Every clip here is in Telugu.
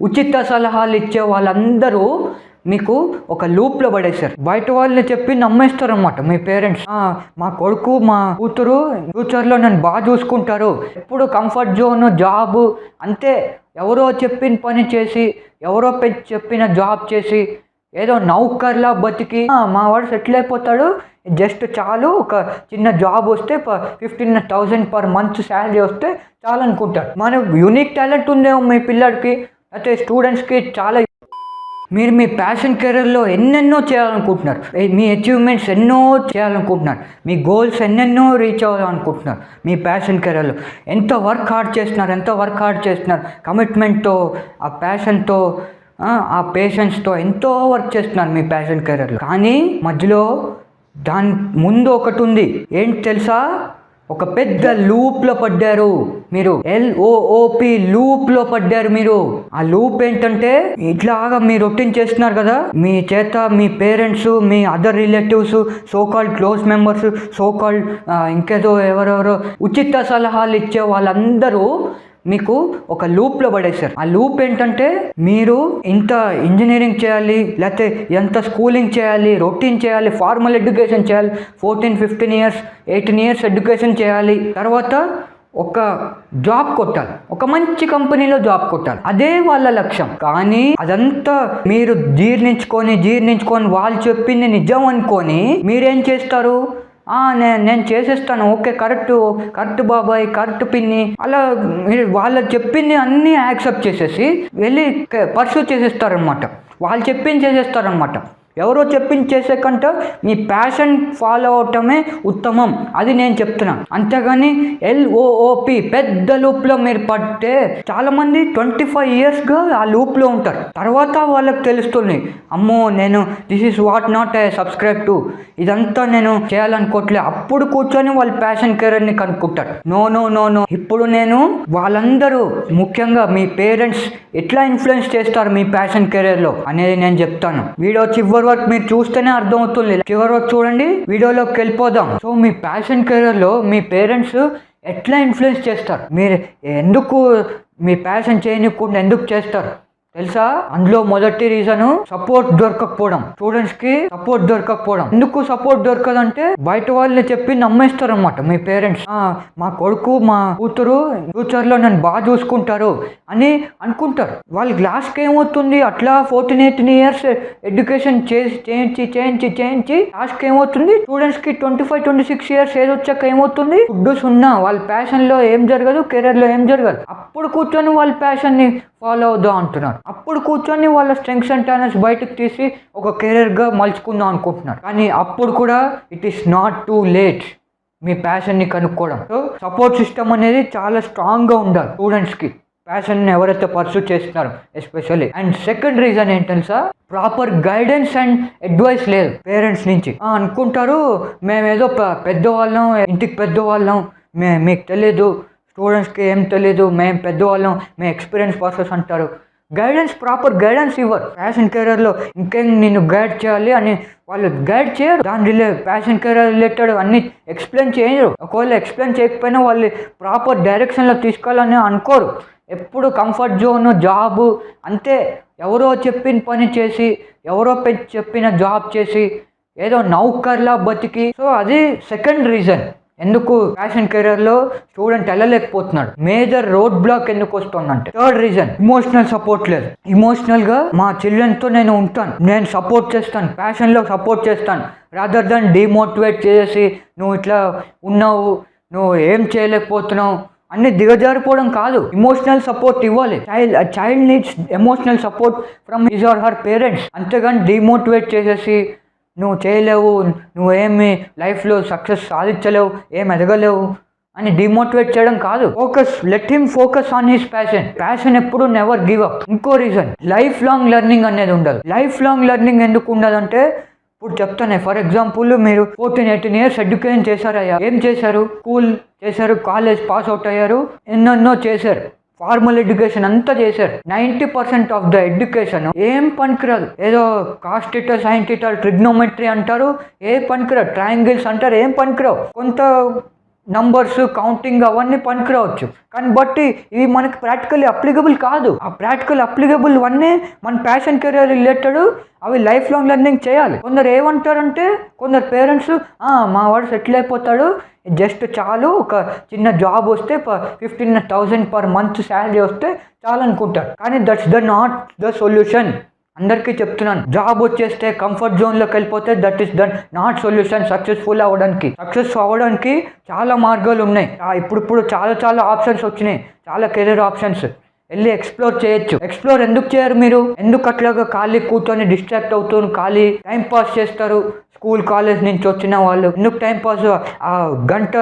ఉచిత సలహాలు ఇచ్చే వాళ్ళందరూ మీకు ఒక లూప్లో పడేశారు. బయట వాళ్ళని చెప్పి నమ్మేస్తారన్నమాట మీ పేరెంట్స్. మా కొడుకు మా కూతురు ఫ్యూచర్లో నన్ను బాగా చూసుకుంటారు, ఎప్పుడు కంఫర్ట్ జోన్ జాబ్ అంతే, ఎవరో చెప్పిన పని చేసి ఎవరో చెప్పిన జాబ్ చేసి ఏదో నౌకర్లా బతికి మా వాడు సెటిల్ అయిపోతాడు, జస్ట్ చాలు ఒక చిన్న జాబ్ వస్తే 15,000 పర్ మంత్ శాలరీ వస్తే చాలు అనుకుంటారు. మనకు యూనిక్ టాలెంట్ ఉందేమో మీ పిల్లడికి అయితే స్టూడెంట్స్కి. చాలా మీరు మీ ప్యాషన్ కెరీర్లో ఎన్నెన్నో చేయాలనుకుంటున్నారు, మీ అచీవ్మెంట్స్ ఎన్నో చేయాలనుకుంటున్నారు, మీ గోల్స్ ఎన్నెన్నో రీచ్ అవ్వాలనుకుంటున్నారు. మీ ప్యాషన్ కెరీర్లో ఎంత వర్క్ హార్డ్ చేస్తున్నారు, కమిట్మెంట్తో, ఆ ప్యాషన్తో, ఆ పేషెన్స్తో ఎంతో వర్క్ చేస్తున్నారు మీ ప్యాషన్ కెరీర్లో. కానీ మధ్యలో దాని ముందు ఒకటి ఉంది, ఏంటి తెలుసా? ఒక పెద్ద లూప్లో పడ్డారు మీరు, LOOP లూప్లో పడ్డారు మీరు. ఆ లూప్ ఏంటంటే, ఇట్లాగా మీరు రొటీన్ చేస్తున్నారు కదా, మీ చేత మీ పేరెంట్స్, మీ other relatives, so called close members, so called ఇంకేదో ఎవరెవరో ఉచిత సలహాలు ఇచ్చే వాళ్ళందరూ మీకు ఒక లూప్లో పడేశారు. ఆ లూప్ ఏంటంటే, మీరు ఇంత ఇంజనీరింగ్ చేయాలి, లేకపోతే ఎంత స్కూలింగ్ చేయాలి, రొటీన్ చేయాలి, ఫార్మల్ ఎడ్యుకేషన్ చేయాలి, 14, 15 ఇయర్స్ 18 ఇయర్స్ ఎడ్యుకేషన్ చేయాలి, తర్వాత ఒక జాబ్ కొట్టాలి, ఒక మంచి కంపెనీలో జాబ్ కొట్టాలి, అదే వాళ్ళ లక్ష్యం. కానీ అదంతా మీరు జీర్ణించుకొని వాళ్ళు చెప్పింది నిజం అనుకొని మీరేం చేస్తారు? నేను చేసేస్తాను, ఓకే, కరెక్ట్ బాబాయ్, కరెక్ట్ పిన్ని, అలా మీరు వాళ్ళు చెప్పింది అన్నీ యాక్సెప్ట్ చేసేసి వెళ్ళి పర్సూ చేసేస్తారనమాట. వాళ్ళు చెప్పింది చేసేస్తారనమాట. ఎవరో చెప్పింది చేసే కంటే మీ ప్యాషన్ ఫాలో అవటమే ఉత్తమం, అది నేను చెప్తున్నాను. అంతేగాని LOOP పెద్ద లూప్లో మీరు పడితే, చాలామంది 25 ఇయర్స్గా ఆ లూప్లో ఉంటారు. తర్వాత వాళ్ళకి తెలుస్తుంది, అమ్మో నేను this is what not I subscribe to, ఇదంతా నేను చేయాలనుకోవట్లే. అప్పుడు కూర్చొని వాళ్ళ ప్యాషన్ కెరీర్ని కనుక్కుంటారు. నో. ఇప్పుడు నేను వాళ్ళందరూ, ముఖ్యంగా మీ పేరెంట్స్ ఎట్లా ఇన్ఫ్లుయెన్స్ చేస్తారు మీ ప్యాషన్ కెరీర్లో అనేది నేను చెప్తాను. వీడియో చివరి వరకు మీరు చూస్తేనే అర్థమవుతుంది. చివరి వరకు చూడండి, వీడియోలోకి వెళ్ళిపోదాం. సో మీ ప్యాషన్ కెరీర్లో మీ పేరెంట్స్ ఎట్లా ఇన్ఫ్లుయెన్స్ చేస్తారు, మీరు ఎందుకు మీ ప్యాషన్ చేయనివ్వకుండా ఎందుకు చేస్తారు తెలుసా? అందులో మొదటి రీజన్ సపోర్ట్ దొరకకపోవడం. స్టూడెంట్స్ కి సపోర్ట్ దొరకకపోవడం. ఎందుకు సపోర్ట్ దొరకదంటే, బయట వాళ్ళని చెప్పి నమ్మేస్తారన్నమాట మీ పేరెంట్స్. మా కొడుకు మా కూతురు ఫ్యూచర్ లో నన్ను బాగా చూసుకుంటారు అని అనుకుంటారు. వాళ్ళ లాస్ట్కి ఏమవుతుంది, అట్లా 14-18 ఇయర్స్ ఎడ్యుకేషన్ చేయించి లాస్ట్కి ఏమవుతుంది, స్టూడెంట్స్ కి 25-26 ఇయర్స్ ఏజ్ వచ్చాక ఏమవుతుంది, ఫుడ్ సున్నా, వాళ్ళ ప్యాషన్ లో ఏం జరగదు, కెరీర్ లో ఏం జరగదు. అప్పుడు కూర్చొని వాళ్ళ ప్యాషన్ ని ఫాలో అవుదాం అంటున్నారు. అప్పుడు కూర్చొని వాళ్ళ స్ట్రెంగ్స్ అండ్ టాలెంట్స్ బయటకు తీసి ఒక కెరీర్గా మలుచుకుందాం అనుకుంటున్నారు. కానీ అప్పుడు కూడా it is not too late మీ ప్యాషన్ని కనుక్కోవడం. సో సపోర్ట్ సిస్టమ్ అనేది చాలా స్ట్రాంగ్గా ఉండాలి స్టూడెంట్స్కి, ప్యాషన్ని ఎవరైతే పర్సూ చేస్తున్నారో ఎస్పెషల్లీ. అండ్ సెకండ్ రీజన్ ఏంటంటే sir, proper guidance and advice లేదు పేరెంట్స్ నుంచి. అనుకుంటారు మేమేదో పెద్దవాళ్ళం, ఇంటికి పెద్దవాళ్ళం, మీకు తెలియదు, స్టూడెంట్స్కి ఏం తెలియదు, మేము పెద్దవాళ్ళం, మేము ఎక్స్పీరియన్స్ పర్సన్స్ అంటారు. ప్రాపర్ గైడెన్స్ ఇవ్వరు. ప్యాషన్ కెరీర్లో ఇంకేం నేను గైడ్ చేయాలి అని వాళ్ళు గైడ్ చేయరు. దాని ప్యాషన్ కెరీర్ రిలేటెడ్ అన్ని ఎక్స్ప్లెయిన్ చేయరు. ఒకవేళ ఎక్స్ప్లెయిన్ చేయకపోయినా వాళ్ళు ప్రాపర్ డైరెక్షన్లో తీసుకోవాలని అనుకోరు. ఎప్పుడు కంఫర్ట్ జోన్ జాబ్ అంతే, ఎవరో చెప్పిన పని చేసి, ఎవరో చెప్పిన జాబ్ చేసి ఏదో నౌకర్లా బతికి. సో అది సెకండ్ రీజన్ ఎందుకు ప్యాషన్ కెరీర్లో స్టూడెంట్ వెళ్ళలేకపోతున్నాడు. మేజర్ రోడ్ బ్లాక్ ఎందుకు వస్తుందంటే. థర్డ్ రీజన్, ఇమోషనల్ సపోర్ట్ లేదు. ఇమోషనల్గా మా చిల్డ్రన్తో నేను ఉంటాను, నేను సపోర్ట్ చేస్తాను, ప్యాషన్లో సపోర్ట్ చేస్తాను, రాదర్ దెన్ డిమోటివేట్ చేసి నువ్వు ఇట్లా ఉన్నావు, నువ్వు ఏం చేయలేకపోతున్నావు అన్ని దిగజారిపోవడం కాదు. ఇమోషనల్ సపోర్ట్ ఇవ్వాలి. Child needs emotional support from his or her parents. అంతేగాని డిమోటివేట్ చేసేసి నువ్వు చేయలేవు, నువ్వేమి లైఫ్లో సక్సెస్ సాధించలేవు, ఏం ఎదగలేవు అని డిమోటివేట్ చేయడం కాదు. Let him focus on his passion ఎప్పుడు నెవర్ గివ్ అప్. ఇంకో రీజన్, లైఫ్ లాంగ్ లెర్నింగ్ అనేది ఉండదు. లైఫ్ లాంగ్ లెర్నింగ్ ఎందుకు ఉండదంటే, ఇప్పుడు చెప్తానే, ఫర్ ఎగ్జాంపుల్ మీరు 14-18 ఇయర్స్ ఎడ్యుకేషన్ చేశారయ్యా, ఏం చేశారు, స్కూల్ చేశారు, కాలేజ్ పాస్ అవుట్ అయ్యారు, ఎన్నెన్నో చేశారు, ఫార్మల్ ఎడ్యుకేషన్ అంతా చేశారు. 90% ఆఫ్ ద ఎడ్యుకేషన్ ఏం పనికిరాదు. ఏదో cost theta, sine theta, trigonometry అంటారు, ఏ పనికిరాదు, ట్రయాంగిల్స్ అంటారు, ఏం పనికిరావు. కొంత నంబర్స్ కౌంటింగ్ అవన్నీ పనికిరావచ్చు, కానీ బట్టి ఇవి మనకి ప్రాక్టికల్లీ అప్లికబుల్ కాదు. ఆ ప్రాక్టికల్ అప్లికబుల్ అన్నీ మన ప్యాషన్ కెరీర్ రిలేటెడ్, అవి లైఫ్ లాంగ్ లెర్నింగ్ చేయాలి. కొందరు ఏమంటారంటే, కొందరు పేరెంట్స్ మా వాడు సెటిల్ అయిపోతాడు, జస్ట్ చాలు ఒక చిన్న జాబ్ వస్తే 15,000 పర్ మంత్ శాలరీ వస్తే చాలు అనుకుంటారు. కానీ దట్స్ నాట్ ద సొల్యూషన్. అందరికీ చెప్తున్నాను, జాబ్ వచ్చేస్తే కంఫర్ట్ జోన్లోకి వెళ్ళిపోతే that is not solution. Success అవ్వడానికి చాలా మార్గాలు ఉన్నాయి. ఇప్పుడు చాలా ఆప్షన్స్ వచ్చినాయి, చాలా కెరీర్ ఆప్షన్స్. వెళ్ళి ఎక్స్ప్లోర్ చేయొచ్చు. ఎక్స్ప్లోర్ ఎందుకు చేయరు మీరు? ఎందుకు అట్లాగా ఖాళీ కూర్చొని డిస్ట్రాక్ట్ అవుతూ ఖాళీ టైం పాస్ చేస్తారు? స్కూల్ కాలేజ్ నుంచి వచ్చిన వాళ్ళు ఎందుకు టైం పాస్ ఆ గంట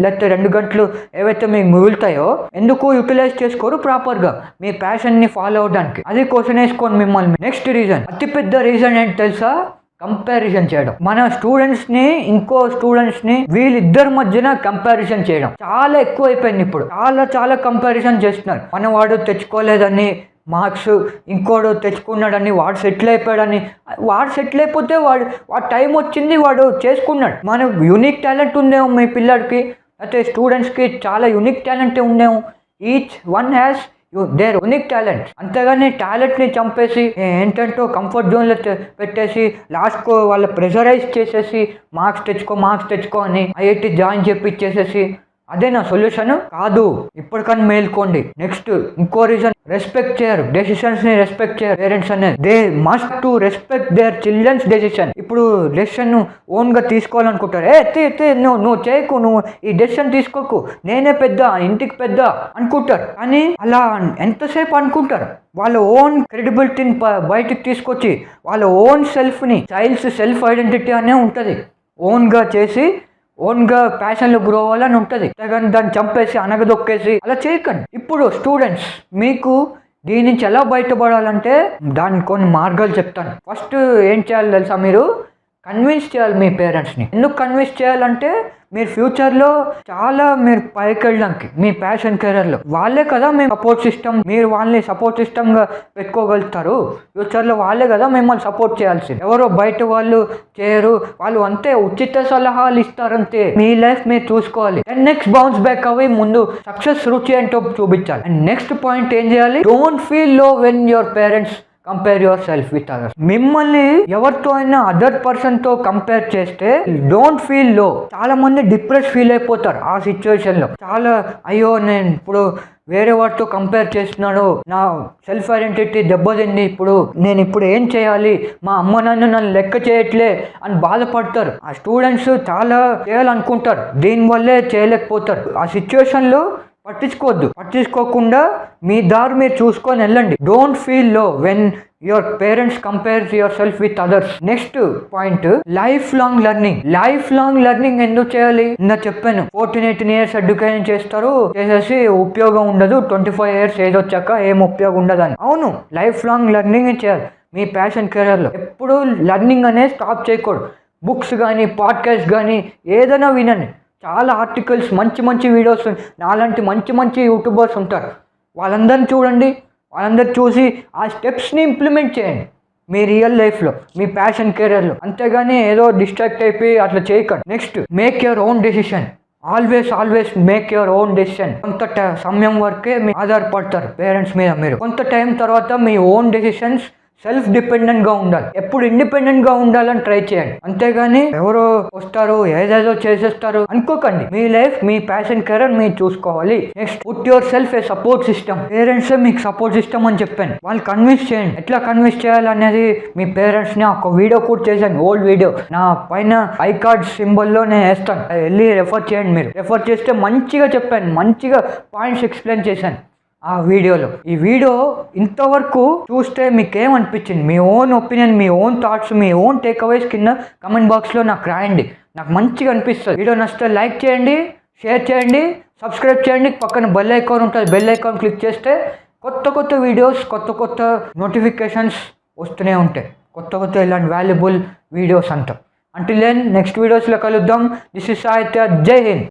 లేకపోతే 2 గంటలు ఏవైతే మీకు మిగులుతాయో ఎందుకు యూటిలైజ్ చేసుకోరు ప్రాపర్గా మీ ప్యాషన్ని ఫాలో అవడానికి? అది క్వశ్చన్ వేసుకోండి మిమ్మల్ని. నెక్స్ట్ రీజన్, అతిపెద్ద రీజన్ ఏంటి తెలుసా? కంపారిజన్ చేయడం. మన స్టూడెంట్స్ని ఇంకో స్టూడెంట్స్ని వీళ్ళిద్దరి మధ్యన కంపారిజన్ చేయడం చాలా ఎక్కువ అయిపోయింది. ఇప్పుడు చాలా కంపారిజన్ చేస్తున్నారు. మనవాడు తెచ్చుకోలేదని మార్క్స్, ఇంకోడు తెచ్చుకున్నాడని, వాడు సెటిల్ అయిపోయాడని. వాడు సెటిల్ అయిపోతే వాడు టైం వచ్చింది, వాడు చేసుకున్నాడు. మన యూనిక్ టాలెంట్ ఉందేమో మీ పిల్లడికి, అయితే స్టూడెంట్స్కి చాలా యూనిక్ టాలెంట్ ఉందేమో. Each one has their unique talent. అంతేగాని టాలెంట్ని చంపేసి ఏంటంటో కంఫర్ట్ జోన్లో పెట్టేసి లాస్ట్కు వాళ్ళ ప్రెషరైజ్ చేసేసి మార్క్స్ తెచ్చుకో అని ఐఐటి జాయిన్ చేపించేసేసి అదే నా సొల్యూషన్ కాదు. ఇప్పటికన్నా మేల్కోండి. నెక్స్ట్ ఇంకో రీజన్, రెస్పెక్ట్ చేయరు. డెసిషన్స్ ని రెస్పెక్ట్ చేయరు పేరెంట్స్ అనేది. They must to respect their childrens decision. ఇప్పుడు డెసిషన్ ఓన్ గా తీసుకోవాలనుకుంటారు. నువ్వు చేయకు, నువ్వు ఈ డెసిషన్ తీసుకోకు, నేనే పెద్ద, ఇంటికి పెద్ద అనుకుంటారు. కానీ అలా ఎంతసేపు అనుకుంటారు? వాళ్ళ ఓన్ క్రెడిబిలిటీని బయటికి తీసుకొచ్చి వాళ్ళ ఓన్ సెల్ఫ్ని, చైల్డ్స్ సెల్ఫ్ ఐడెంటిటీ అనే ఉంటుంది, ఓన్గా చేసి ఓన్గా ప్యాషన్లో గ్రో అవ్వాలని ఉంటుంది. కానీ దాన్ని చంపేసి అనగదొక్కేసి అలా చేయకండి. ఇప్పుడు స్టూడెంట్స్, మీకు దీని నుంచి ఎలా బయటపడాలంటే దానికి కొన్ని మార్గాలు చెప్తాను. ఫస్ట్ ఏం చేయాలి తెలుసా? మీరు కన్విన్స్ చేయాలి మీ పేరెంట్స్ని. ఎందుకు కన్విన్స్ చేయాలంటే మీరు ఫ్యూచర్లో మీరు పైకి వెళ్ళడానికి మీ ప్యాషన్ కెరీర్లో వాళ్ళే కదా మీ సపోర్ట్ సిస్టమ్. మీరు వాళ్ళని సపోర్ట్ సిస్టమ్గా పెట్టుకోగలుగుతారు. ఫ్యూచర్లో వాళ్ళే కదా మిమ్మల్ని సపోర్ట్ చేయాల్సింది. ఎవరో బయట వాళ్ళు చేయరు. వాళ్ళు అంతే ఉచిత సలహాలు ఇస్తారంతే. మీ లైఫ్ మీరు చూసుకోవాలి. అండ్ నెక్స్ట్ బౌన్స్ బ్యాక్ అవి ముందు సక్సెస్ రుచి ఏంటో చూపించాలి. అండ్ నెక్స్ట్ పాయింట్ ఏం చేయాలి? డోంట్ ఫీల్ లో when your parents compare your self with others. మిమ్మల్ని ఎవరితో అయినా అదర్ పర్సన్ తో కంపేర్ చేస్తే డోంట్ ఫీల్ లో. చాలా మంది డిప్రెస్ ఫీల్ అయిపోతారు ఆ సిచ్యువేషన్ లో. చాలా అయ్యో నేను ఇప్పుడు వేరే వాటితో కంపేర్ చేస్తున్నాడు, నా సెల్ఫ్ ఐడెంటిటీ దెబ్బతింది, నేను ఇప్పుడు ఏం చేయాలి, మా అమ్మ నాన్న నన్ను లెక్క చేయట్లే అని బాధపడతారు. ఆ స్టూడెంట్స్ చాలా చేయాలనుకుంటారు, దీనివల్లే చేయలేకపోతారు. ఆ సిచ్యువేషన్లో పట్టించుకోకుండా మీ దారి మీరు చూసుకొని వెళ్ళండి. డోంట్ ఫీల్ లో when your parents compares your self with others. Next point, life long learning ఎందుకు చేయాలి? ఇందా చెప్పాను, 14-18 years ఎడ్యుకేషన్ చేసేసి ఉపయోగం ఉండదు, 25 years ఏజ్ వచ్చాక ఏం ఉపయోగం ఉండదు అని. అవును, లైఫ్ లాంగ్ లెర్నింగ్ చేయాలి మీ ప్యాషన్ కెరీర్లో. ఎప్పుడు లెర్నింగ్ అనేది స్టాప్ చేయకూడదు. బుక్స్ కానీ, పాడ్కాస్ట్ కానీ ఏదైనా వినండి. చాలా ఆర్టికల్స్, మంచి వీడియోస్, నాలాంటి మంచి యూట్యూబర్స్ ఉంటారు, వాళ్ళందరినీ చూడండి. వాళ్ళందరూ చూసి ఆ స్టెప్స్ని ఇంప్లిమెంట్ చేయండి మీ రియల్ లైఫ్లో, మీ ప్యాషన్ కెరీర్లో. అంతేగాని ఏదో డిస్ట్రాక్ట్ అయిపోయి అట్లా చేయకండి. Next, make your own decision. Always make your own decision. కొంత సమయం వరకే మీరు ఆధారపడతారు పేరెంట్స్ మీద. మీరు కొంత టైం తర్వాత మీ ఓన్ డెసిషన్స్ సెల్ఫ్ డిపెండెంట్ గా ఉండాలి. ఎప్పుడు ఇండిపెండెంట్ గా ఉండాలని ట్రై చేయండి. అంతేగాని ఎవరో వస్తారు ఏదేదో చేసేస్తారు అనుకోకండి. మీ లైఫ్, మీ ప్యాషన్ కెరీర్ మీరు చూసుకోవాలి. Next, put your self A support system. Parents మీకు సపోర్ట్ సిస్టమ్ అని చెప్పాను, వాళ్ళు కన్విన్స్ చేయండి. ఎట్లా కన్విన్స్ చేయాలనేది మీ పేరెంట్స్ ని ఒక వీడియో కూడా చేశాను, ఓల్డ్ వీడియో. నా పైన ఐ కార్డ్ సింబల్లో నేను వేస్తాను, వెళ్ళి రెఫర్ చేయండి. మీరు రెఫర్ చేస్తే మంచిగా చెప్పాను, మంచిగా పాయింట్స్ ఎక్స్ప్లెయిన్ చేశాను ఆ వీడియోలో. ఈ వీడియో ఇంతవరకు చూస్తే మీకేమనిపించింది? మీ ఓన్ ఒపీనియన్, మీ ఓన్ థాట్స్, మీ ఓన్ టేక్అవేస్ కింద కమెంట్ బాక్స్లో నాకు రాయండి. నాకు మంచిగా అనిపిస్తుంది. వీడియో నచ్చితే లైక్ చేయండి, షేర్ చేయండి, సబ్స్క్రైబ్ చేయండి. పక్కన బెల్ ఐకాన్ ఉంటుంది, బెల్ ఐకాన్ క్లిక్ చేస్తే కొత్త వీడియోస్, కొత్త నోటిఫికేషన్స్ వస్తూనే ఉంటాయి. కొత్త ఇలాంటి వాల్యుబుల్ వీడియోస్ అంతా. అంటిల్ దెన్ నెక్స్ట్ వీడియోస్లో కలుద్దాం. దిస్ ఇస్ సాహిత్య. జై హింద్.